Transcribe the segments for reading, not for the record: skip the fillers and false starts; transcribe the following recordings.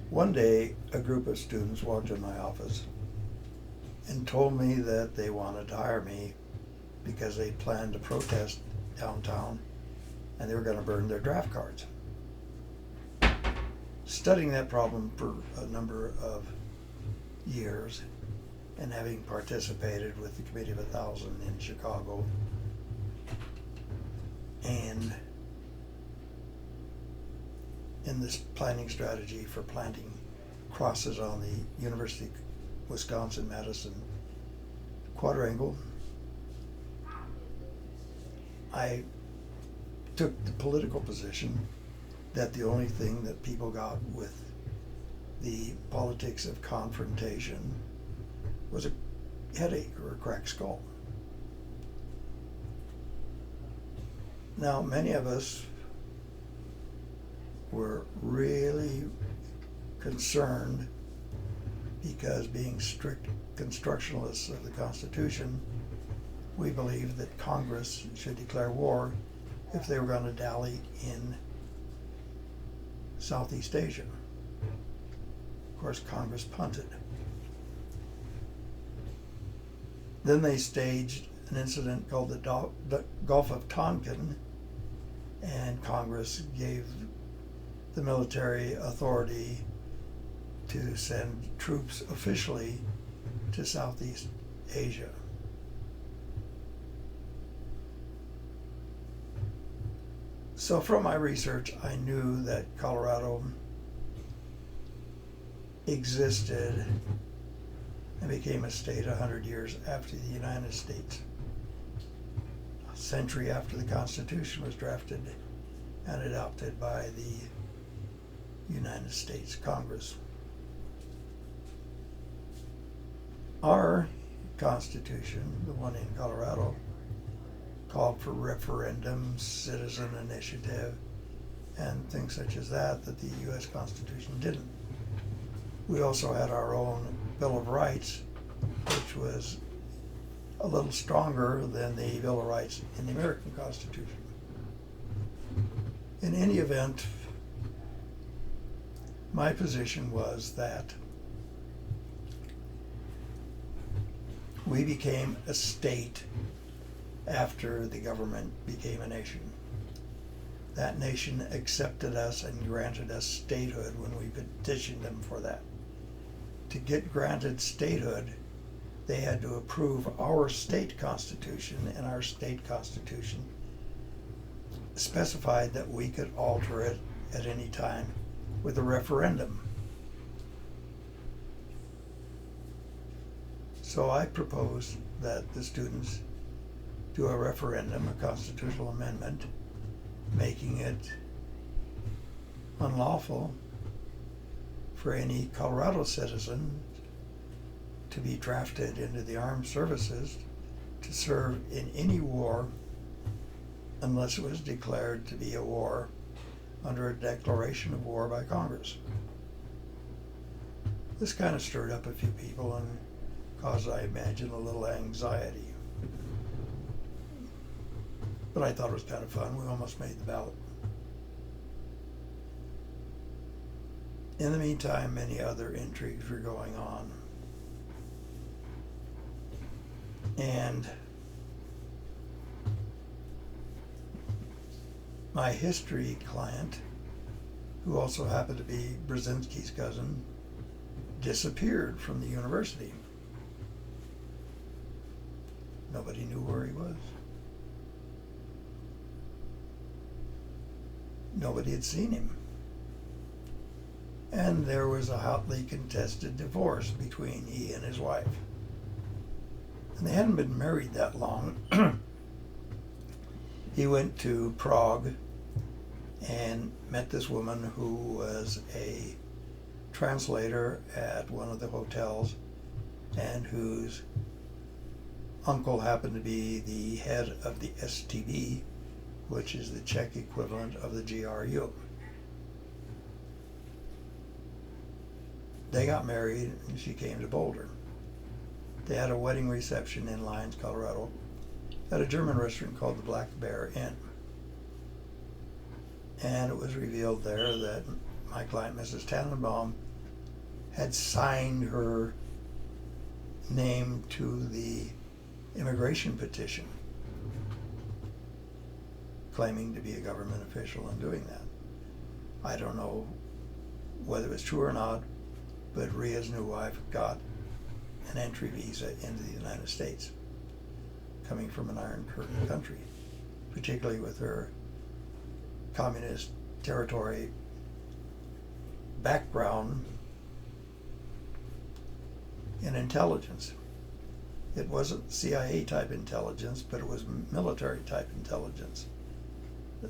One day, a group of students walked in my office and told me that they wanted to hire me because they planned to protest downtown and they were going to burn their draft cards. Studying that problem for a number of years and having participated with the Committee of 1,000 in Chicago and in this planning strategy for planting crosses on the University of Wisconsin-Madison quadrangle, I took the political position that the only thing that people got with the politics of confrontation was a headache or a cracked skull. Now, many of us were really concerned because, being strict constructionalists of the Constitution, we believed that Congress should declare war if they were going to dally in Southeast Asia. Of course, Congress punted. Then they staged an incident called the Gulf of Tonkin, and Congress gave the military authority to send troops officially to Southeast Asia. So from my research, I knew that Colorado existed and became a state 100 years after the United States. A century after the Constitution was drafted and adopted by the United States Congress. Our Constitution, the one in Colorado, called for referendums, citizen initiative, and things such as that the U.S. Constitution didn't. We also had our own Bill of Rights, which was a little stronger than the Bill of Rights in the American Constitution. In any event, my position was that we became a state after the government became a nation. That nation accepted us and granted us statehood when we petitioned them for that. To get granted statehood, they had to approve our state constitution, and our state constitution specified that we could alter it at any time with a referendum. So I proposed that the students do a referendum, a constitutional amendment, making it unlawful for any Colorado citizen to be drafted into the armed services to serve in any war unless it was declared to be a war under a declaration of war by Congress. This kind of stirred up a few people and caused, I imagine, a little anxiety. But I thought it was kind of fun. We almost made the ballot. In the meantime, many other intrigues were going on. And my history client, who also happened to be Brzezinski's cousin, disappeared from the university. Nobody knew where he was. Nobody had seen him. And there was a hotly contested divorce between he and his wife. And they hadn't been married that long. He went to Prague and met this woman who was a translator at one of the hotels and whose uncle happened to be the head of the STB, which is the Czech equivalent of the GRU. They got married and she came to Boulder. They had a wedding reception in Lyons, Colorado, at a German restaurant called the Black Bear Inn. And it was revealed there that my client, Mrs. Tannenbaum, had signed her name to the immigration petition, claiming to be a government official and doing that. I don't know whether it's true or not, but Rhea's new wife got an entry visa into the United States, coming from an Iron Curtain country, particularly with her communist territory background in intelligence. It wasn't CIA type intelligence, but it was military type intelligence,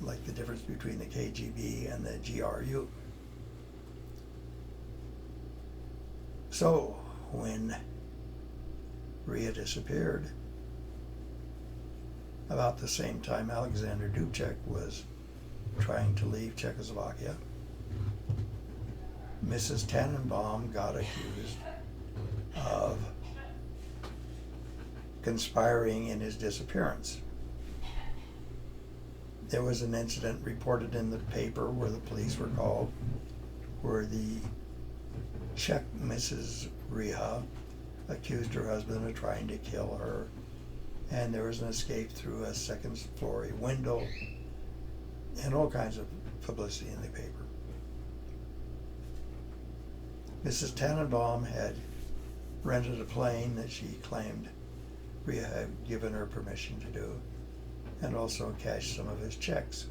like the difference between the KGB and the GRU. So when Rhea disappeared, about the same time Alexander Dubček was trying to leave Czechoslovakia, Mrs. Tannenbaum got accused of conspiring in his disappearance. There was an incident reported in the paper where the police were called, where the Czech Mrs. Rhea accused her husband of trying to kill her, and there was an escape through a second-story window, and all kinds of publicity in the paper. Mrs. Tannenbaum had rented a plane that she claimed Rhea had given her permission to do, and also cashed some of his checks,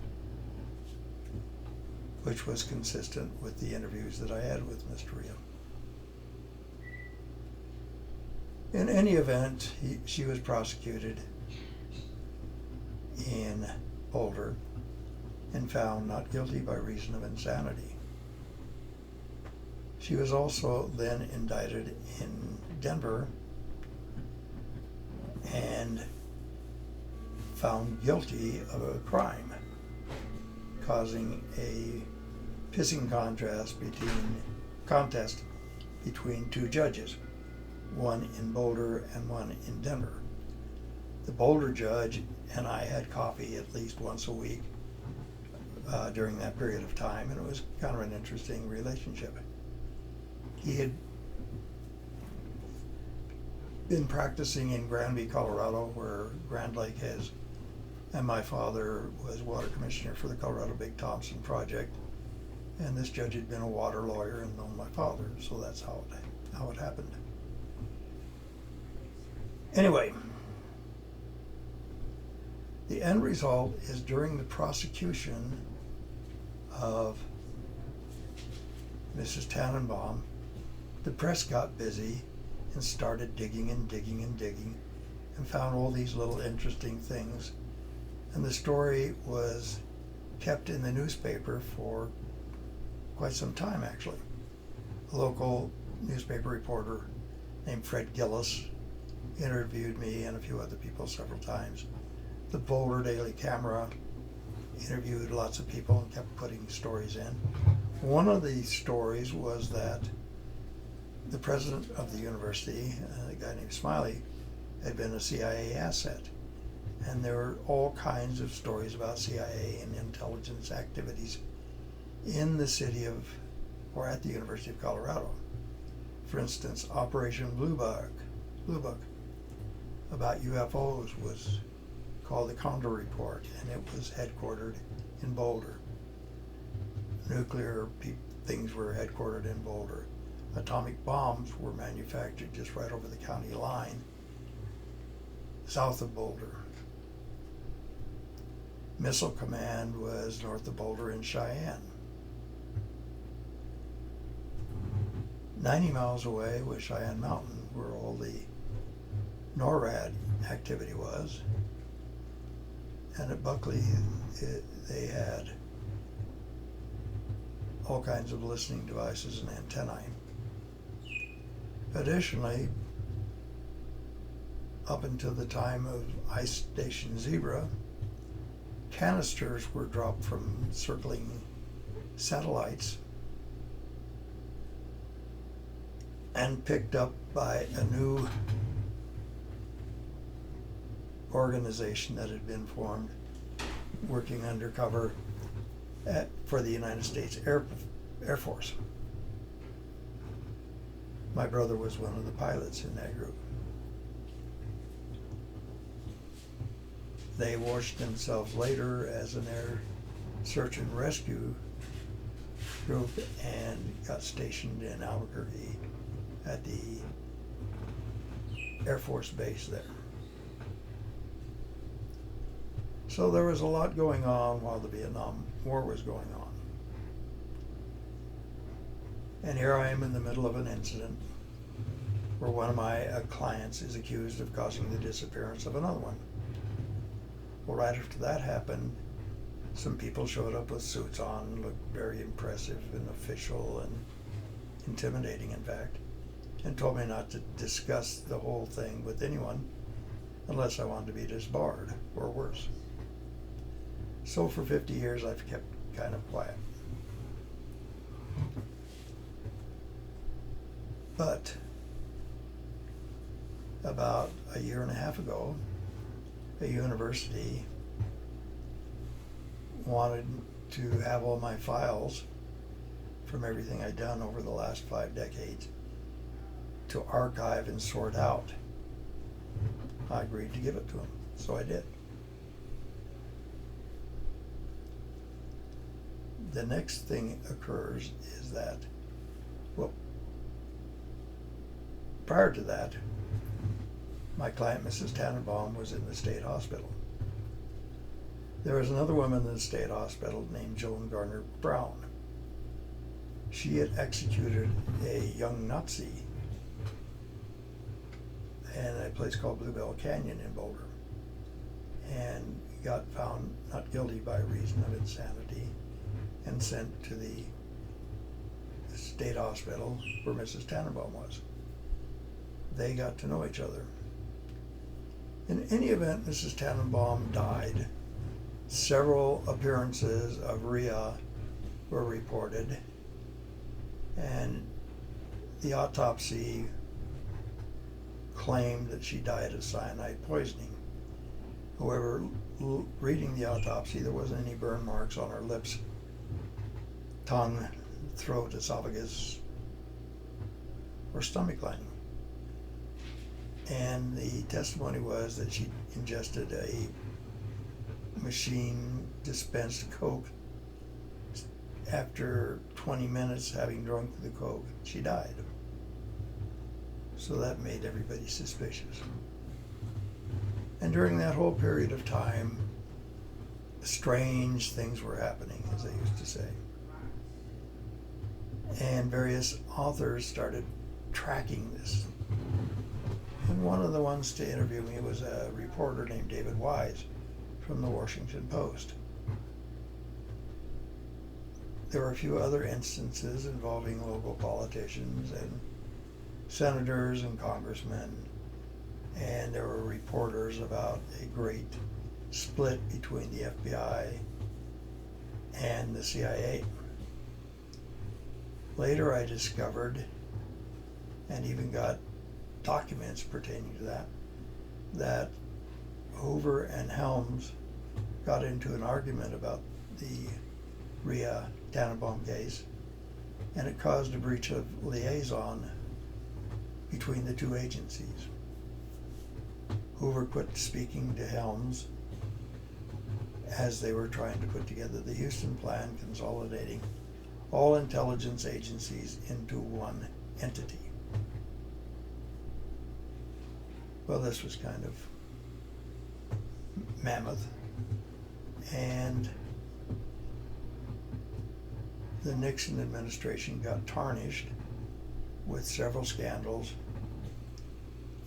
which was consistent with the interviews that I had with Mr. Rhea. In any event, she was prosecuted in Boulder and found not guilty by reason of insanity. She was also then indicted in Denver and found guilty of a crime, causing a pissing contest between two judges, one in Boulder and one in Denver. The Boulder judge and I had coffee at least once a week during that period of time, and it was kind of an interesting relationship. He had been practicing in Granby, Colorado, where Grand Lake is, and my father was water commissioner for the Colorado Big Thompson project, and this judge had been a water lawyer and known my father, so that's how it happened. Anyway, the end result is during the prosecution of Mrs. Tannenbaum, the press got busy and started digging and digging and digging and found all these little interesting things. And the story was kept in the newspaper for quite some time, actually. A local newspaper reporter named Fred Gillis interviewed me and a few other people several times. The Boulder Daily Camera interviewed lots of people and kept putting stories in. One of the stories was that the president of the university, a guy named Smiley, had been a CIA asset. And there were all kinds of stories about CIA and intelligence activities in the city of, or at the University of Colorado. For instance, Operation Blue Book about UFOs was called the Condor Report, and it was headquartered in Boulder. Nuclear things were headquartered in Boulder. Atomic bombs were manufactured just right over the county line, south of Boulder. Missile Command was north of Boulder in Cheyenne. 90 miles away was Cheyenne Mountain, where all the NORAD activity was. And at Buckley, they had all kinds of listening devices and antennae. Additionally, up until the time of Ice Station Zebra, canisters were dropped from circling satellites and picked up by a new organization that had been formed working undercover for the United States Air Force. My brother was one of the pilots in that group. They washed themselves later as an air search and rescue group and got stationed in Albuquerque at the Air Force Base there. So there was a lot going on while the Vietnam War was going on. And here I am in the middle of an incident where one of my clients is accused of causing the disappearance of another one. Well, right after that happened, some people showed up with suits on, looked very impressive and official and intimidating, in fact, and told me not to discuss the whole thing with anyone unless I wanted to be disbarred or worse. So for 50 years, I've kept kind of quiet. But about a year and a half ago, a university wanted to have all my files from everything I'd done over the last 5 decades to archive and sort out. I agreed to give it to them, so I did. The next thing occurs is that, well, prior to that, my client, Mrs. Tannenbaum, was in the state hospital. There was another woman in the state hospital named Joan Garner Brown. She had executed a young Nazi in a place called Bluebell Canyon in Boulder, and got found not guilty by reason of insanity and sent to the state hospital where Mrs. Tannenbaum was. They got to know each other. In any event, Mrs. Tannenbaum died. Several appearances of RIA were reported, and the autopsy claimed that she died of cyanide poisoning. However, reading the autopsy, there wasn't any burn marks on her lips, tongue, throat, esophagus, or stomach lining. And the testimony was that she ingested a machine dispensed Coke. After 20 minutes having drunk the Coke, she died. So that made everybody suspicious. And during that whole period of time, strange things were happening, as they used to say. And various authors started tracking this. And one of the ones to interview me was a reporter named David Wise from the Washington Post. There were a few other instances involving local politicians and senators and congressmen, and there were reporters about a great split between the FBI and the CIA. Later I discovered, and even got documents pertaining to that, that Hoover and Helms got into an argument about the Rhea Tannenbaum case, and it caused a breach of liaison between the two agencies. Hoover quit speaking to Helms as they were trying to put together the Houston Plan, consolidating all intelligence agencies into one entity. Well, this was kind of mammoth, and the Nixon administration got tarnished with several scandals,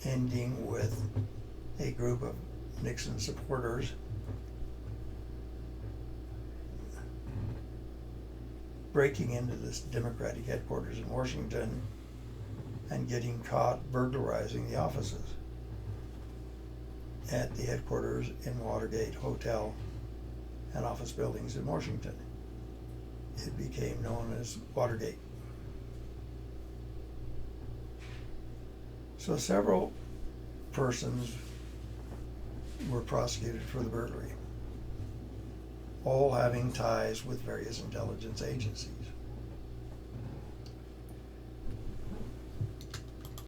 ending with a group of Nixon supporters breaking into this Democratic headquarters in Washington and getting caught burglarizing the offices at the headquarters in Watergate Hotel and office buildings in Washington. It became known as Watergate. So several persons were prosecuted for the burglary, all having ties with various intelligence agencies.